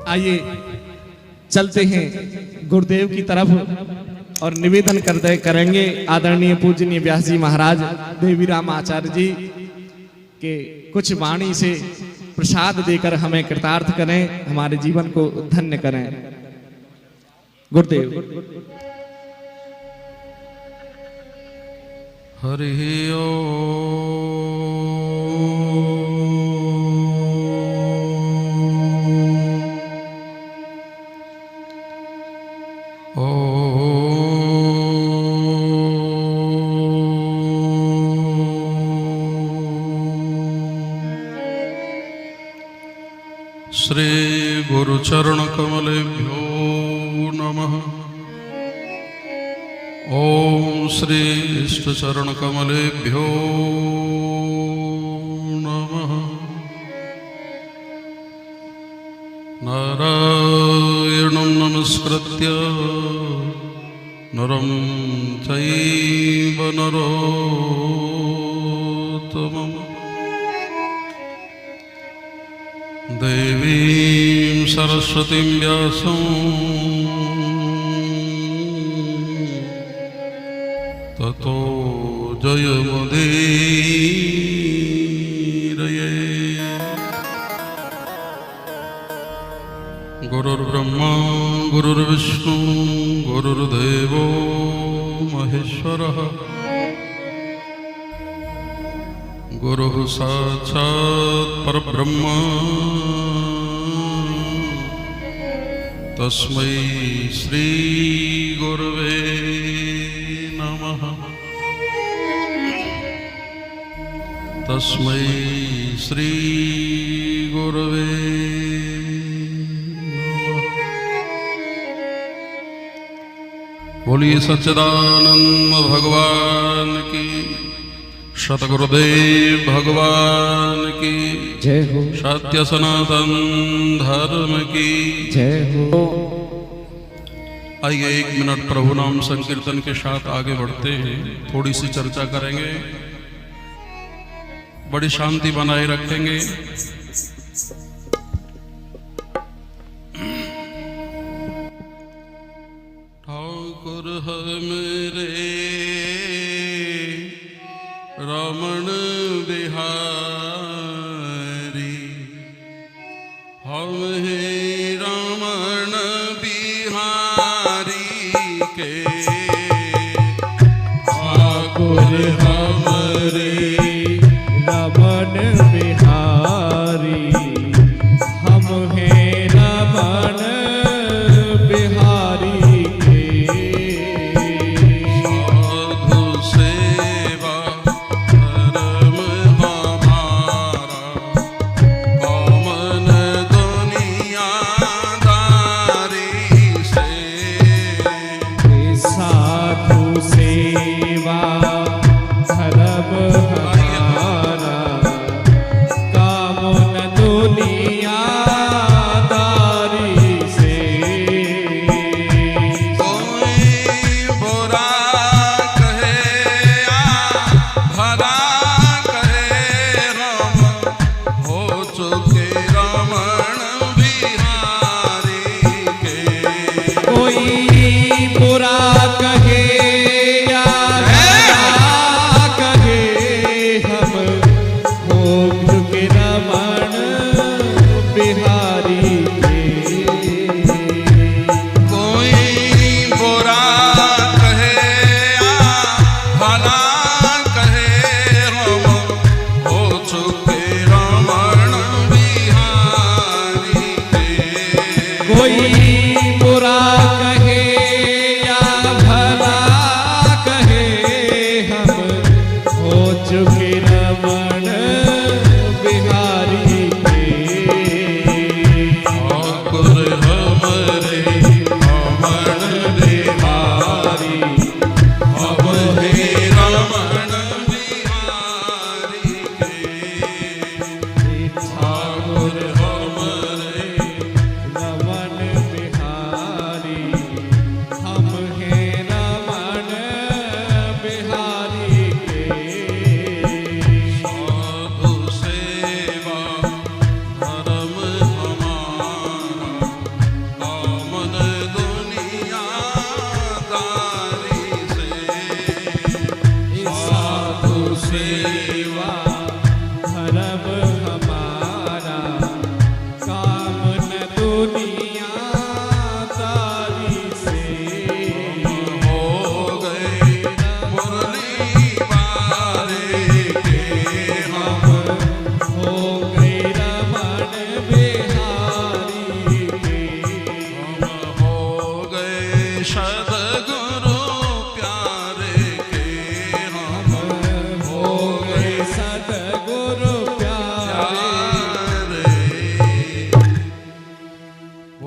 आइए चलते हैं गुरुदेव की तरफ और निवेदन करेंगे आदरणीय पूजनीय व्यास जी महाराज देवीराम आचार्य जी के कुछ वाणी से प्रसाद देकर हमें कृतार्थ करें, हमारे जीवन को धन्य करें। गुरुदेव। हरि श्री गुरुचरण कमलेभ्यो नमः। ओम श्री इष्टचरण कमलेभ्यो नमः। नारायणं नमस्कृत्य नरं चैव नरोत्तमम् देवीं सरस्वतीं व्यासं ततो जयमुदीरये। गुरुर्ब्रह्मा गुरुर्विष्णु गुरुर्देवो महेश्वरः गुरुः साक्षात् परब्रह्म तस्मै श्री गुरवे नमः। तस्मै श्री गुरवे नमः। बोलिए सच्चिदानंद भगवान की, सतगुरुदेव भगवान की जय हो। सत्य सनातन धर्म की जय हो। आइए 1 मिनट प्रभु नाम संकीर्तन के साथ आगे बढ़ते हैं। थोड़ी सी चर्चा करेंगे, बड़ी शांति बनाए रखेंगे। ठाकुर है मेरे रमण बिहारी, हम हैं रमण बिहारी के ठाकुर हमरे रमण बिहारी, हम हैं रमण बिहारी के साधु सेवा धर्म हमारा, कौन दुनियादारी से साधु सेवा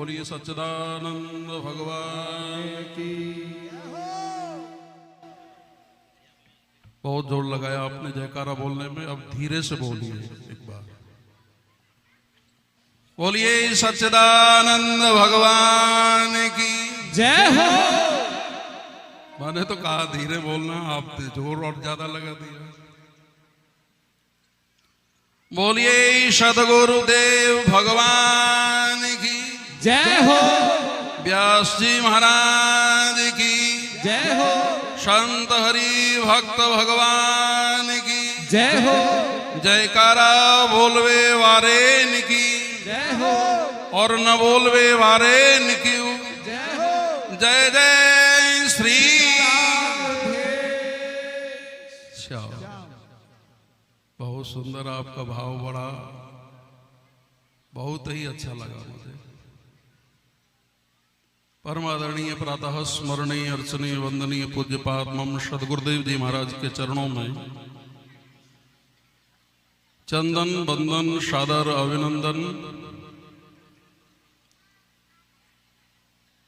बोलिए सच्चिदानंद भगवान की। बहुत जोर लगाया आपने जयकारा बोलने में, अब धीरे से बोलिए एक बार। बोलिए सच्चिदानंद भगवान की जय हो। मैंने तो कहा धीरे बोलना, आपने जोर और ज्यादा लगा दिया। बोलिए सदगुरुदेव भगवान की जय हो। व्यास जी महाराज की जय हो। संत हरि भक्त भगवान की जय हो। जयकारा बोलवे वारे की जय हो। और न बोलवे वारे क्यों। जय हो। जय जय श्री श्याम। बहुत सुंदर आपका भाव बड़ा, बहुत ही अच्छा लगा मुझे। परम आदरणीय प्रातः स्मरणीय अर्चनीय वंदनीय पूज्यपाद मम सदगुरुदेव जी महाराज के चरणों में चंदन बंदन सादर अभिनंदन।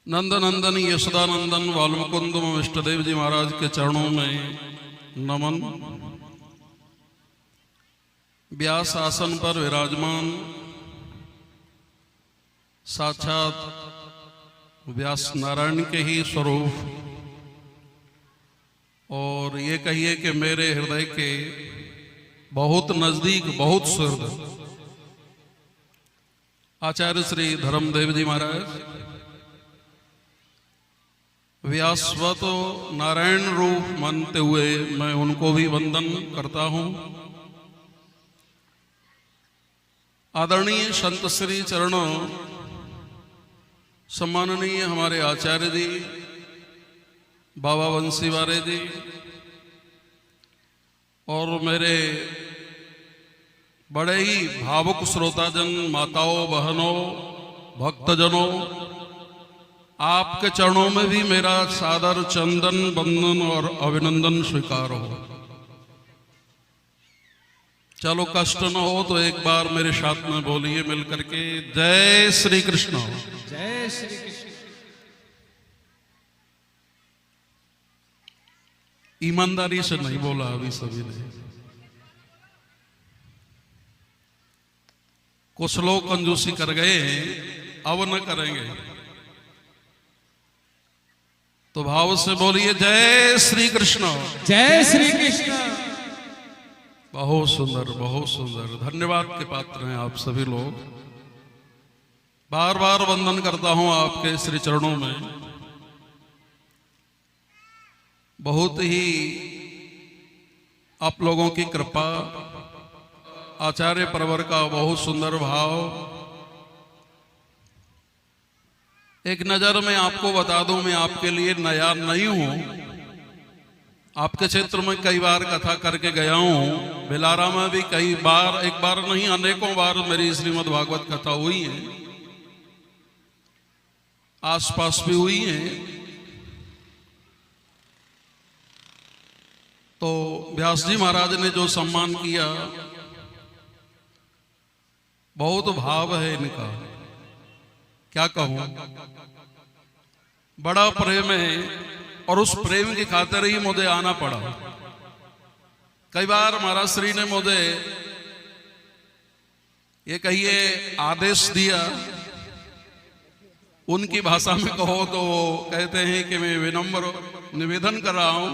नंदनंदन यशोदानंदन वाल्मुकुंद इष्टदेव जी महाराज के चरणों में नमन। व्यास आसन पर विराजमान साक्षात व्यास नारायण के ही स्वरूप, और ये कहिए कि मेरे हृदय के बहुत नजदीक, बहुत सुहृद आचार्य श्री धर्मदेव जी महाराज व्यासवत नारायण रूप मानते हुए मैं उनको भी वंदन करता हूं। आदरणीय संत श्री चरणों सम्माननीय हमारे आचार्य जी बाबा बंसीवारे जी और मेरे बड़े ही भावुक श्रोताजन, माताओं बहनों भक्तजनों, आपके चरणों में भी मेरा सादर चंदन बंदन और अभिनंदन स्वीकार हो। चलो कष्ट न हो तो एक बार मेरे साथ में बोलिए मिलकर के, जय श्री कृष्ण। जय श्री कृष्ण। ईमानदारी से नहीं बोला अभी सभी ने। कुछ लोग कंजूसी कर गए, अब न करेंगे, तो भाव से बोलिए जय श्री कृष्ण। जय श्री कृष्ण। बहुत सुंदर, बहुत सुंदर। धन्यवाद के पात्र हैं आप सभी लोग। बार बार वंदन करता हूं आपके श्री चरणों में। बहुत ही आप लोगों की कृपा, आचार्य परवर का बहुत सुंदर भाव। एक नजर में आपको बता दूं, मैं आपके लिए नया नहीं हूं। आपके क्षेत्र में कई बार कथा करके गया हूं। भिलारा में भी कई बार, एक बार नहीं अनेकों बार मेरी श्रीमद् भागवत कथा हुई है, आसपास भी हुई है। तो व्यास जी महाराज ने जो सम्मान किया, बहुत भाव है इनका, क्या कहूं। बड़ा प्रेम है और उस प्रेम की खातिर ही मुझे आना पड़ा। कई बार महाराज श्री ने मुझे ये कहिए आदेश दिया, उनकी भाषा में कहो तो कहते हैं कि मैं विनम्र निवेदन कर रहा हूं,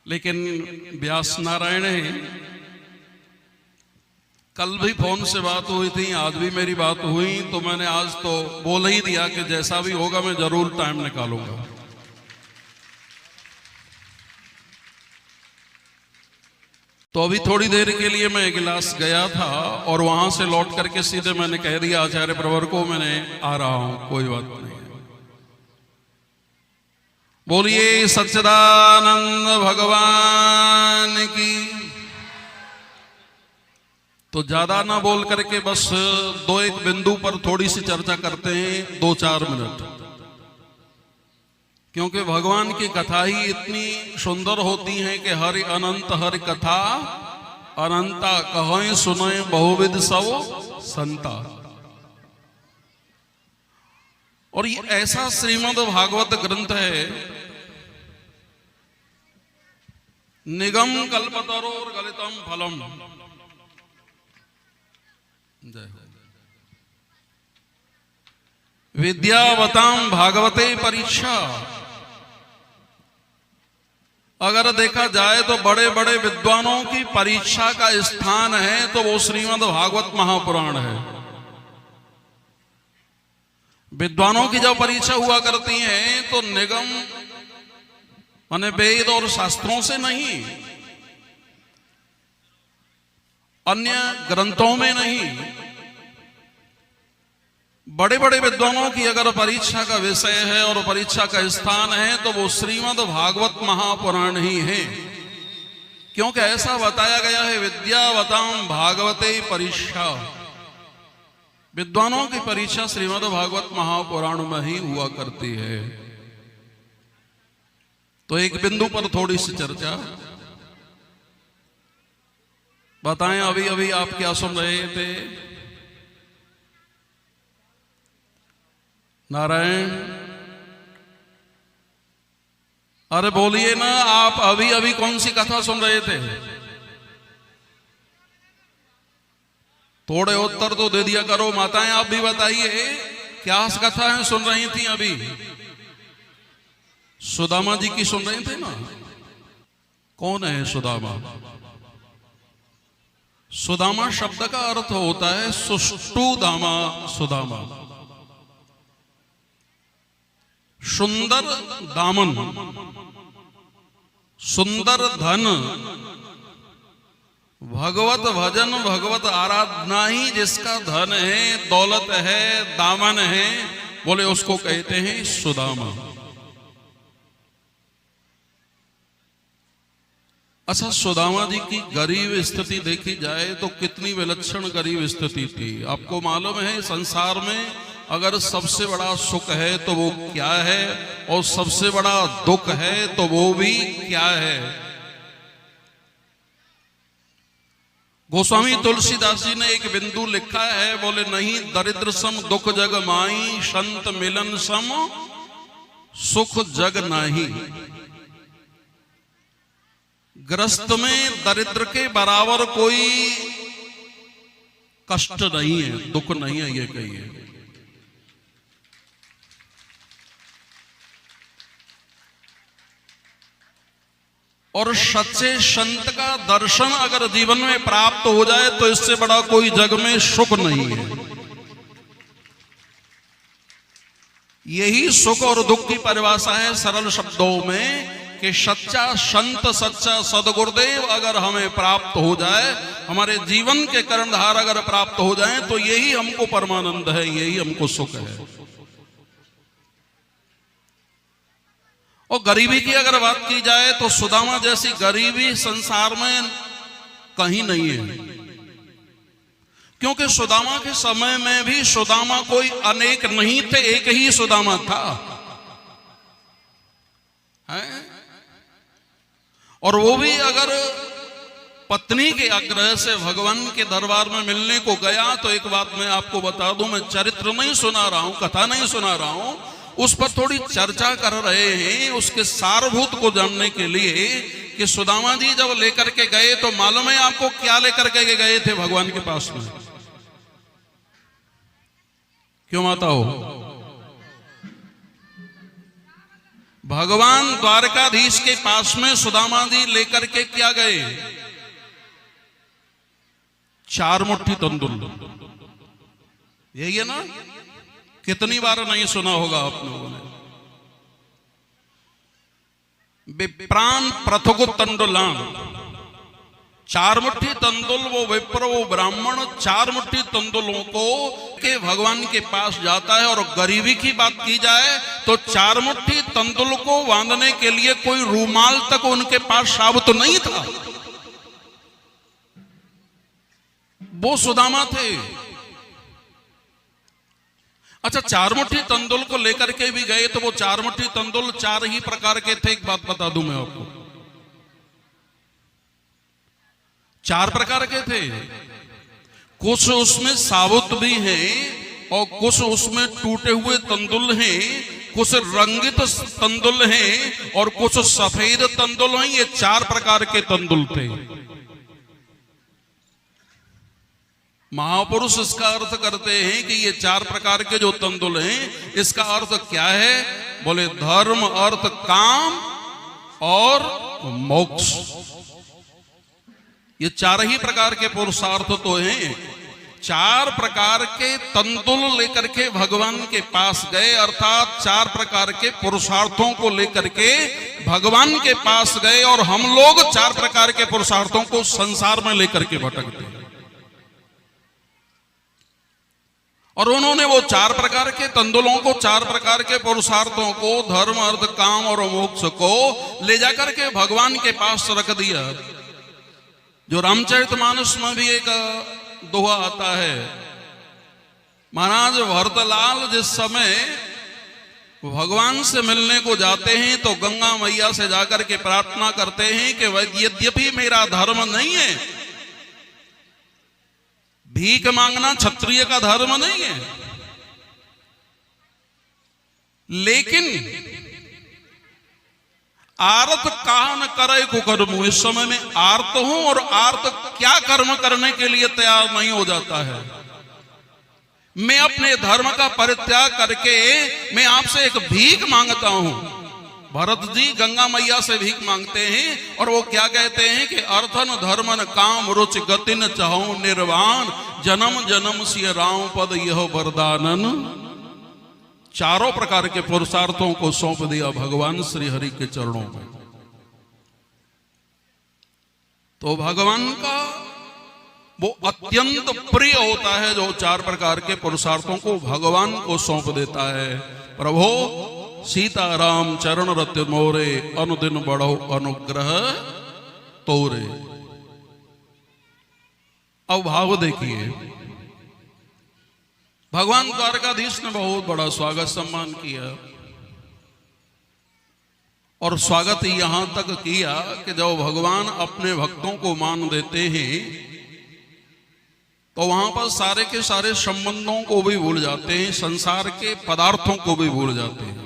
लेकिन व्यास नारायण है। कल भी फोन से बात हुई थी, आज भी मेरी बात हुई, तो मैंने आज तो बोल ही दिया कि जैसा भी होगा मैं जरूर टाइम निकालूंगा। तो अभी थोड़ी देर के लिए मैं गिलास गया था और वहां से लौट करके सीधे मैंने कह दिया आचार्य प्रवर को, मैंने आ रहा हूं, कोई बात नहीं। बोलिए सच्चिदानंद भगवान की। तो ज्यादा ना बोल करके बस दो एक बिंदु पर थोड़ी सी चर्चा करते हैं, 2-4 मिनट, क्योंकि भगवान की कथा ही इतनी सुंदर होती है कि हरि अनंत हरि कथा अनंता, कहें सुने बहुविध सब संता। और ये ऐसा श्रीमद् भागवत ग्रंथ है, निगम कल्पतरोर गलितम फलम। जय हो। विद्यावताम भागवते परीक्षा। अगर देखा जाए तो बड़े बड़े विद्वानों की परीक्षा का स्थान है तो वो श्रीमद् भागवत महापुराण है। विद्वानों की जब परीक्षा हुआ करती है तो निगम माने वेद और शास्त्रों से नहीं, अन्य ग्रंथों में नहीं, बड़े बड़े विद्वानों की अगर परीक्षा का विषय है और परीक्षा का स्थान है तो वो श्रीमद् भागवत महापुराण ही है। क्योंकि ऐसा बताया गया है, विद्यावताम भागवते परीक्षा। विद्वानों की परीक्षा श्रीमद् भागवत महापुराण में ही हुआ करती है। तो एक बिंदु पर थोड़ी सी चर्चा बताएं। अभी अभी आप क्या सुन रहे थे? नारायण, अरे बोलिए ना, आप अभी अभी कौन सी कथा सुन रहे थे? थोड़े उत्तर तो दे दिया करो। माताएं आप भी बताइए, क्या कथा है सुन रही थी अभी? सुदामा जी की सुन रहे थे ना? कौन है सुदामा? सुदामा शब्द का अर्थ होता है सुष्टु दामा। सुदामा सुंदर दामन, सुंदर धन, भगवत भजन भगवत आराधना ही जिसका धन है, दौलत है, दामन है, बोले उसको कहते हैं सुदामा। अच्छा, सुदामा जी की गरीब स्थिति देखी जाए तो कितनी विलक्षण गरीब स्थिति थी। आपको मालूम है, संसार में अगर सबसे बड़ा सुख है तो वो क्या है, और सबसे बड़ा दुख है तो वो भी क्या है। गोस्वामी तुलसीदास जी ने एक बिंदु लिखा है, बोले नहीं दरिद्र सम दुख जग माई, संत मिलन सम सुख जग नाही। ग्रस्त में दरिद्र के बराबर कोई कष्ट नहीं है, दुख नहीं है, ये कहिए। और सच्चे संत का दर्शन अगर जीवन में प्राप्त हो जाए तो इससे बड़ा कोई जग में सुख नहीं है। यही सुख और दुख की परिभाषा है सरल शब्दों में, कि सच्चा संत, सच्चा सदगुरुदेव अगर हमें प्राप्त हो जाए, हमारे जीवन के कर्णधार अगर प्राप्त हो जाए तो यही हमको परमानंद है, यही हमको सुख है। और गरीबी की अगर बात की जाए तो सुदामा जैसी गरीबी संसार में कहीं नहीं है। क्योंकि सुदामा के समय में भी सुदामा कोई अनेक नहीं थे, एक ही सुदामा था, है? और वो भी अगर पत्नी के आग्रह से भगवान के दरबार में मिलने को गया तो एक बात मैं आपको बता दूं, मैं चरित्र नहीं सुना रहा हूं, कथा नहीं सुना रहा हूं, उस पर थोड़ी चर्चा कर रहे हैं उसके सारभूत को जानने के लिए कि सुदामा जी जब लेकर के गए तो मालूम है आपको क्या लेकर के गए थे भगवान के पास में? क्यों माता हो? भगवान द्वारकाधीश के पास में सुदामा जी लेकर के क्या गए? 4 मुट्ठी तंदुल। यही है ना? कितनी बार नहीं सुना होगा आप लोगों ने। विप्रान प्रथुगु तंडुलान, 4 मुट्ठी तंदुल वो विप्र, वो ब्राह्मण 4 मुट्ठी तंदुलों को के भगवान के पास जाता है। और गरीबी की बात की जाए तो 4 मुट्ठी तंदुल को बांधने के लिए कोई रूमाल तक उनके पास साबुत नहीं था। वो सुदामा थे। अच्छा, 4 मुट्ठी तंदुल को लेकर के भी गए तो वो 4 मुट्ठी तंदुल 4 ही प्रकार के थे। एक बात बता दूं मैं आपको, 4 प्रकार के थे। कुछ उसमें साबुत भी हैं, और कुछ उसमें टूटे हुए तंदुल हैं, कुछ रंगित तंदुल हैं और कुछ सफेद तंदुल हैं। ये 4 प्रकार के तंदुल थे। महापुरुष इसका अर्थ करते हैं कि ये 4 प्रकार के जो तंदुल हैं, इसका अर्थ क्या है? बोले धर्म, अर्थ, काम और मोक्ष। ये 4 ही प्रकार के पुरुषार्थ तो हैं। 4 प्रकार के तंदुल लेकर के भगवान के पास गए, अर्थात 4 प्रकार के पुरुषार्थों को लेकर के भगवान के पास गए। और हम लोग 4 प्रकार के पुरुषार्थों को संसार में लेकर के भटकते हैं। और उन्होंने वो 4 प्रकार के तंदुलों को, 4 प्रकार के पुरुषार्थों को, धर्म, अर्थ, काम और मोक्ष को ले जाकर के भगवान के पास रख दिया। जो रामचरितमानस में भी एक दोहा आता है, महाराज भरतलाल जिस समय भगवान से मिलने को जाते हैं तो गंगा मैया से जाकर के प्रार्थना करते हैं कि यद्यपि मेरा धर्म नहीं है, भीख मांगना क्षत्रिय का धर्म नहीं है, लेकिन आर्त कहा न करे कुकर्म। इस समय में आर्त हूं और आर्त क्या कर्म करने के लिए तैयार नहीं हो जाता है। मैं अपने धर्म का परित्याग करके मैं आपसे एक भीख मांगता हूं। भरत जी गंगा मैया से भीख मांगते हैं और वो क्या कहते हैं कि अर्थन धर्मन काम रुचि गतिन चाहूं निर्वाण, जन्म जन्म सिय राम पद यह वरदानन। 4 प्रकार के पुरुषार्थों को सौंप दिया भगवान श्री हरि के चरणों में। तो भगवान का वो अत्यंत प्रिय होता है जो 4 प्रकार के पुरुषार्थों को भगवान को सौंप देता है। प्रभो सीताराम चरण रत्न मोरे, अनुदिन बढ़ो अनुग्रह तोरे। अब भाव देखिए, भगवान द्वारकाधीश ने बहुत बड़ा स्वागत सम्मान किया और स्वागत यहां तक किया कि जब भगवान अपने भक्तों को मान देते हैं तो वहां पर सारे के सारे संबंधों को भी भूल जाते हैं, संसार के पदार्थों को भी भूल जाते हैं।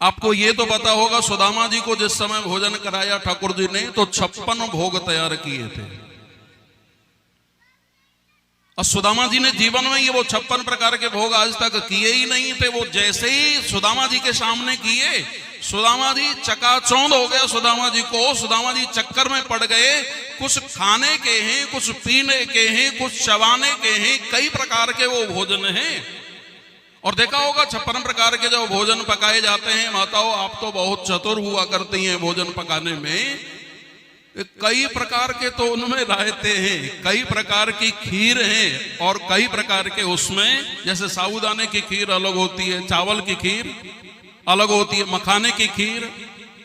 आपको ये तो पता होगा, सुदामा जी को जिस समय भोजन कराया ठाकुर जी ने तो 56 भोग तैयार किए थे। और सुदामा जी ने जीवन में ये वो 56 प्रकार के भोग आज तक किए ही नहीं थे। वो जैसे ही सुदामा जी के सामने किए, सुदामा जी चकाचौंध हो गया। सुदामा जी चक्कर में पड़ गए। कुछ खाने के हैं, कुछ पीने के हैं, कुछ चबाने के हैं, कई प्रकार के वो भोजन हैं। और देखा होगा 56 प्रकार के जो भोजन पकाए जाते हैं, माताओं आप तो बहुत चतुर हुआ करती हैं भोजन पकाने में। कई प्रकार के तो उनमें रायते हैं, कई प्रकार की खीर है और कई प्रकार के उसमें, जैसे साबूदाने की खीर अलग होती है, चावल की खीर अलग होती है, मखाने की खीर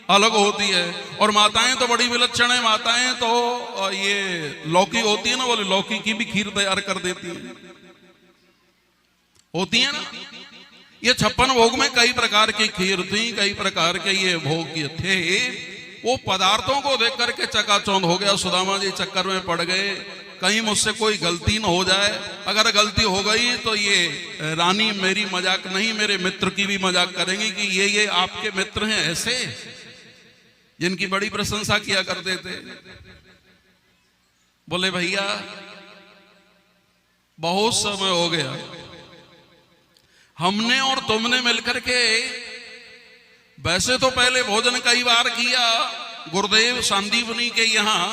अलग होती है। और माताएं तो बड़ी विलक्षण है, माताएं तो ये लौकी होती है ना, बोले लौकी की भी खीर तैयार कर देती है, होती है ना। ये 56 भोग में कई प्रकार की खीर थी, कई प्रकार के ये भोग थे। वो पदार्थों को देख करके चकाचौंध हो गया। सुदामा जी चक्कर में पड़ गए, कहीं मुझसे कोई गलती न हो जाए। अगर गलती हो गई तो ये रानी मेरी मजाक नहीं, मेरे मित्र की भी मजाक करेंगी कि ये आपके मित्र हैं ऐसे, जिनकी बड़ी प्रशंसा किया करते थे। बोले भैया बहुत समय हो गया, हमने और तुमने मिलकर के वैसे तो पहले भोजन कई बार किया गुरुदेव संदीपनी के यहाँ,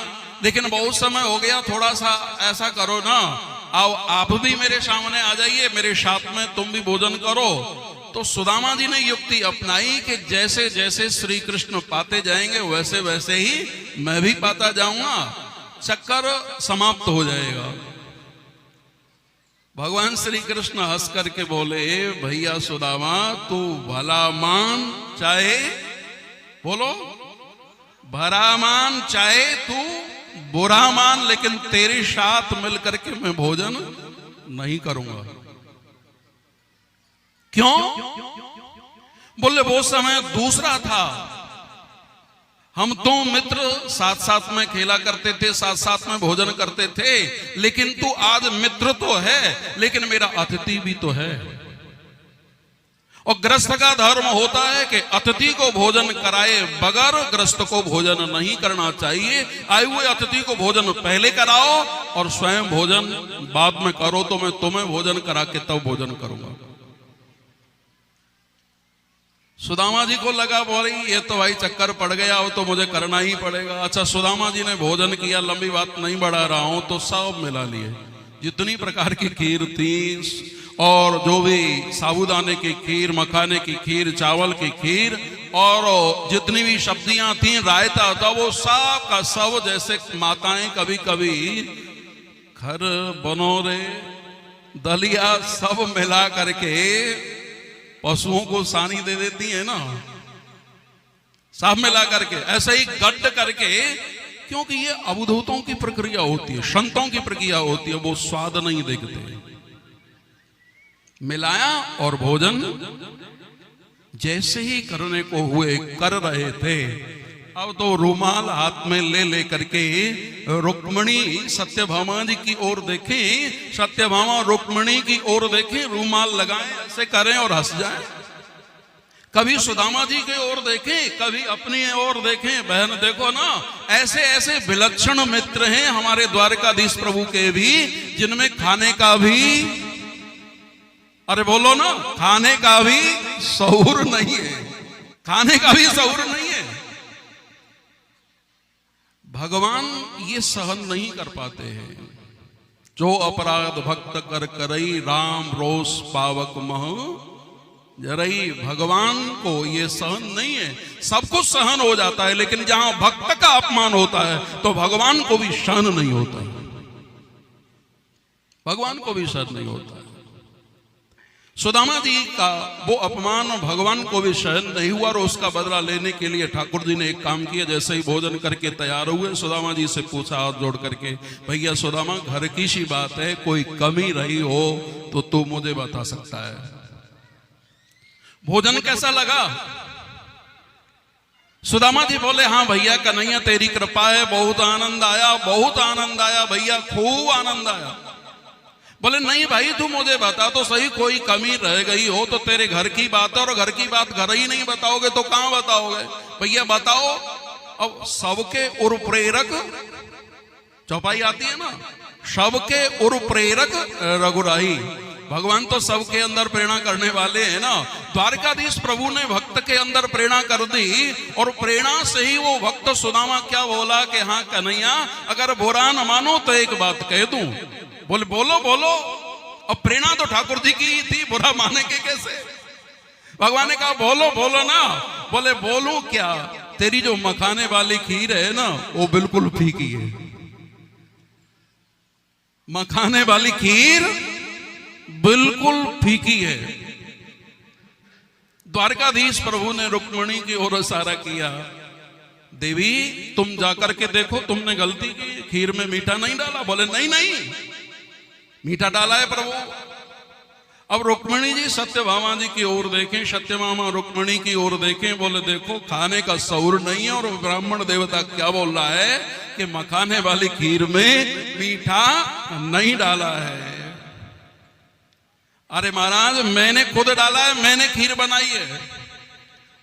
लेकिन बहुत समय हो गया, थोड़ा सा ऐसा करो ना, आओ आप भी मेरे सामने आ जाइए, मेरे साथ में तुम भी भोजन करो। तो सुदामा जी ने युक्ति अपनाई कि जैसे जैसे श्री कृष्ण पाते जाएंगे वैसे वैसे ही मैं भी पाता जाऊंगा, चक्कर समाप्त हो जाएगा। भगवान श्री कृष्ण हंस करके बोले, भैया सुदामा तू भला मान चाहे, बोलो भला मान चाहे तू बुरा मान, लेकिन तेरे साथ मिलकर के मैं भोजन नहीं करूंगा। क्यों? बोले वो समय दूसरा था, हम तो मित्र साथ साथ में खेला करते थे, साथ साथ में भोजन करते थे, लेकिन तू आज मित्र तो है लेकिन मेरा अतिथि भी तो है। और ग्रस्त का धर्म होता है कि अतिथि को भोजन कराए बगैर ग्रस्त को भोजन नहीं करना चाहिए। आए हुए अतिथि को भोजन पहले कराओ और स्वयं भोजन बाद में करो। तो मैं तुम्हें भोजन करा के तब भोजन करूंगा। सुदामा जी को लगा बोली ये तो भाई चक्कर पड़ गया, अब तो मुझे करना ही पड़ेगा। अच्छा, सुदामा जी ने भोजन किया, लंबी बात नहीं बढ़ा रहा हूं, तो सब मिला लिए, जितनी प्रकार की खीर थी और जो भी साबूदाने की खीर, मखाने की खीर, चावल की खीर और जितनी भी सब्जियां थी, रायता था, वो सब का सब जैसे माताएं कभी कभी घर बनोरे दलिया सब मिला करके पशुओं को सानी दे देती है ना, सब मिला करके ऐसे ही गड्ढ करके, क्योंकि ये अवधूतों की प्रक्रिया होती है, संतों की प्रक्रिया होती है, वो स्वाद नहीं देखते। मिलाया और भोजन जैसे ही करने को हुए कर रहे थे, अब तो रुमाल हाथ में ले ले करके रुक्मिणी सत्यभामा जी की ओर देखे, सत्यभामा रुक्मिणी की ओर देखे, रुमाल लगाए ऐसे करें और हंस जाए। कभी सुदामा जी की ओर देखें, कभी अपनी ओर देखें। बहन देखो ना, ऐसे ऐसे विलक्षण मित्र हैं हमारे द्वारकाधीश प्रभु के भी, जिनमें खाने का भी, अरे बोलो ना, खाने का भी शऊर नहीं है, खाने का भी शऊर नहीं है। भगवान ये सहन नहीं कर पाते हैं। जो अपराध भक्त कर करई, राम रोष पावक मह जरई। भगवान को ये सहन नहीं है। सब कुछ सहन हो जाता है, लेकिन जहां भक्त का अपमान होता है तो भगवान को भी सहन नहीं होता, भगवान को भी सहन नहीं होता है। सुदामा जी का वो अपमान भगवान को भी सहन नहीं हुआ और उसका बदला लेने के लिए ठाकुर जी ने एक काम किया। जैसे ही भोजन करके तैयार हुए, सुदामा जी से पूछा हाथ जोड़ करके, भैया सुदामा, घर की सी बात है, कोई कमी रही हो तो तू मुझे बता सकता है। भोजन कैसा लगा? सुदामा जी बोले, हाँ भैया कन्हैया तेरी कृपा है, बहुत आनंद आया, बहुत आनंद आया भैया, खूब आनंद आया। बोले नहीं भाई, तू मुझे बता तो सही, कोई कमी रह गई हो तो तेरे घर की बात है, और घर की बात घर ही नहीं बताओगे तो कहां बताओगे? भैया बताओ। अब सबके उर प्रेरक चौपाई आती है ना, सबके उर प्रेरक रघुराई। भगवान तो सबके अंदर प्रेरणा करने वाले हैं ना। द्वारकाधीश प्रभु ने भक्त के अंदर प्रेरणा कर दी, और प्रेरणा से ही वो भक्त सुदामा क्या बोला कि हाँ कन्हैया, अगर बुरा न मानो तो एक बात कह दूं। बोले बोलो बोलो। अब प्रेरणा तो ठाकुर जी की थी, बुरा माने के कैसे? भगवान ने कहा बोलो बोलो ना। बोले बोलूं क्या, तेरी जो मखाने वाली खीर है ना, वो बिल्कुल फीकी है। मखाने वाली खीर बिल्कुल फीकी है। द्वारकाधीश प्रभु ने रुक्मिणी की ओर इशारा किया, देवी तुम जाकर के देखो, तुमने गलती की, खीर में मीठा नहीं डाला। बोले नहीं नहीं, मीठा डाला है प्रभु। अब रुक्मिणी जी सत्यभामा जी की ओर देखें, सत्यभामा रुक्मिणी की ओर देखें, बोले देखो खाने का शऊर नहीं है। और ब्राह्मण देवता क्या बोल रहा है कि मखाने वाली खीर में मीठा नहीं डाला है। अरे महाराज, मैंने खुद डाला है, मैंने खीर बनाई है।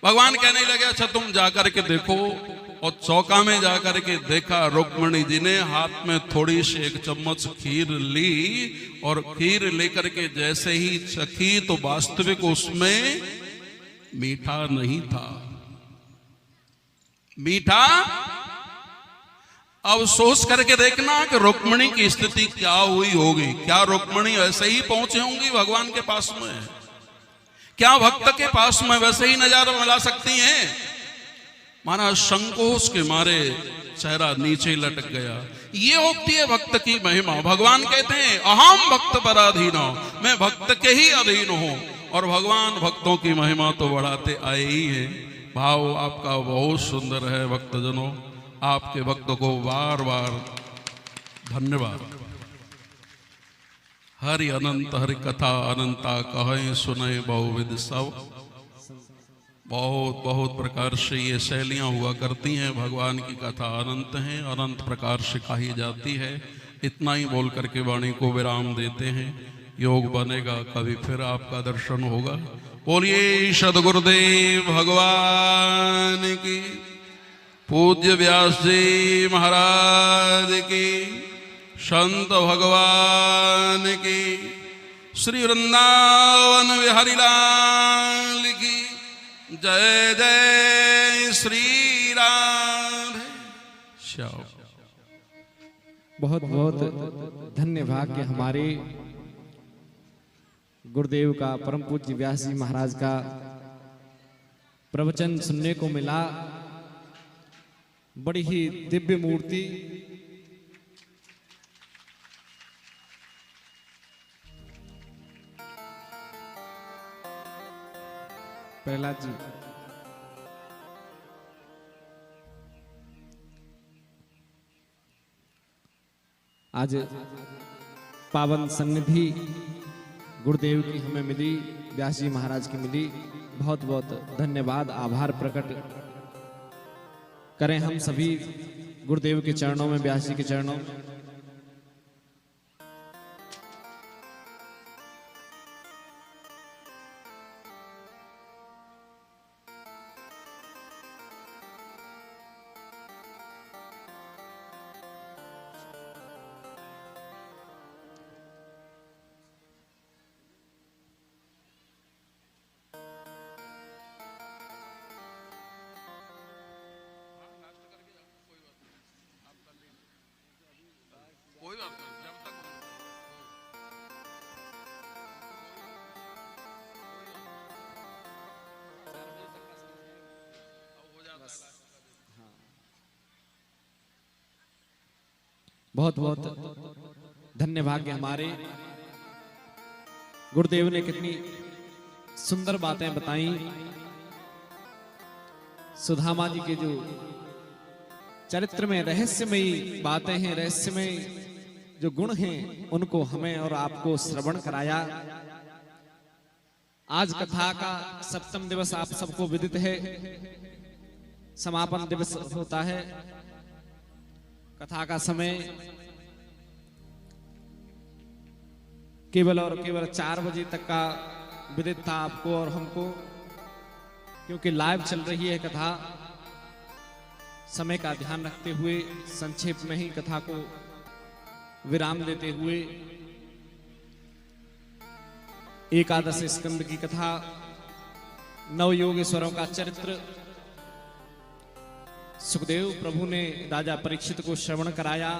भगवान कहने लगे अच्छा तुम जाकर के देखो। और चौका में जाकर के देखा, रुक्मिणी जी ने हाथ में थोड़ी सी एक चम्मच खीर ली, और खीर लेकर के जैसे ही चखी तो वास्तविक उसमें मीठा नहीं था। मीठा, अब सोच करके देखना कि रुक्मिणी की स्थिति क्या हुई होगी। क्या रुक्मिणी ऐसे ही पहुंचे होंगी भगवान के पास में? क्या भक्त के पास में वैसे ही नजारा मिला सकती हैं? महाराज संकोच के मारे चेहरा नीचे लटक गया। ये होती है भक्त की महिमा। भगवान कहते हैं अहम भक्त पराधीन, मैं भक्त के ही अधीन हूं। और भगवान भक्तों की महिमा तो बढ़ाते आए ही हैं। भाव आपका बहुत सुंदर है भक्तजनों, आपके भक्त को बार बार धन्यवाद। हरि अनंत हरि कथा अनंता कहे सुने बहुविध सब। बहुत बहुत प्रकार से ये शैलियाँ हुआ करती हैं। भगवान की कथा अनंत है, अनंत प्रकार से कही जाती है। इतना ही बोल करके वाणी को विराम देते हैं। योग बनेगा, कभी फिर आपका दर्शन होगा। बोलिए सदगुरुदेव भगवान की, पूज्य व्यास जी महाराज की, संत भगवान की, श्री वृंदावन बिहारी लाल की जय जय श्री राधे श्याम। बहुत बहुत धन्य भाग्य हमारे गुरुदेव का, परम पूज्य व्यास जी महाराज का प्रवचन सुनने को मिला। बड़ी ही दिव्य मूर्ति, प्रहलाद जी आज पावन सन्निधि गुरुदेव की हमें मिली, व्यास जी महाराज की मिली। बहुत बहुत धन्यवाद, आभार प्रकट करें हम सभी गुरुदेव के चरणों में, व्यास जी के चरणों में। कोई बात नहीं, जब तक हो जाता है। बहुत बहुत धन्य भाग्य हमारे गुरुदेव ने कितनी सुंदर बातें बताई। सुदामा जी के जो चरित्र में रहस्यमयी बातें हैं, रहस्यमय जो गुण हैं, उनको हमें और आपको श्रवण कराया। आज कथा का सप्तम दिवस आप सबको विदित है, समापन दिवस होता है। कथा का समय केवल और केवल 4 बजे तक का विदित था आपको और हमको, क्योंकि लाइव चल रही है कथा। समय का ध्यान रखते हुए संक्षेप में ही कथा को विराम देते हुए एकादश स्कंद की कथा, नवयोगेश्वरों का चरित्र सुखदेव प्रभु ने राजा परीक्षित को श्रवण कराया।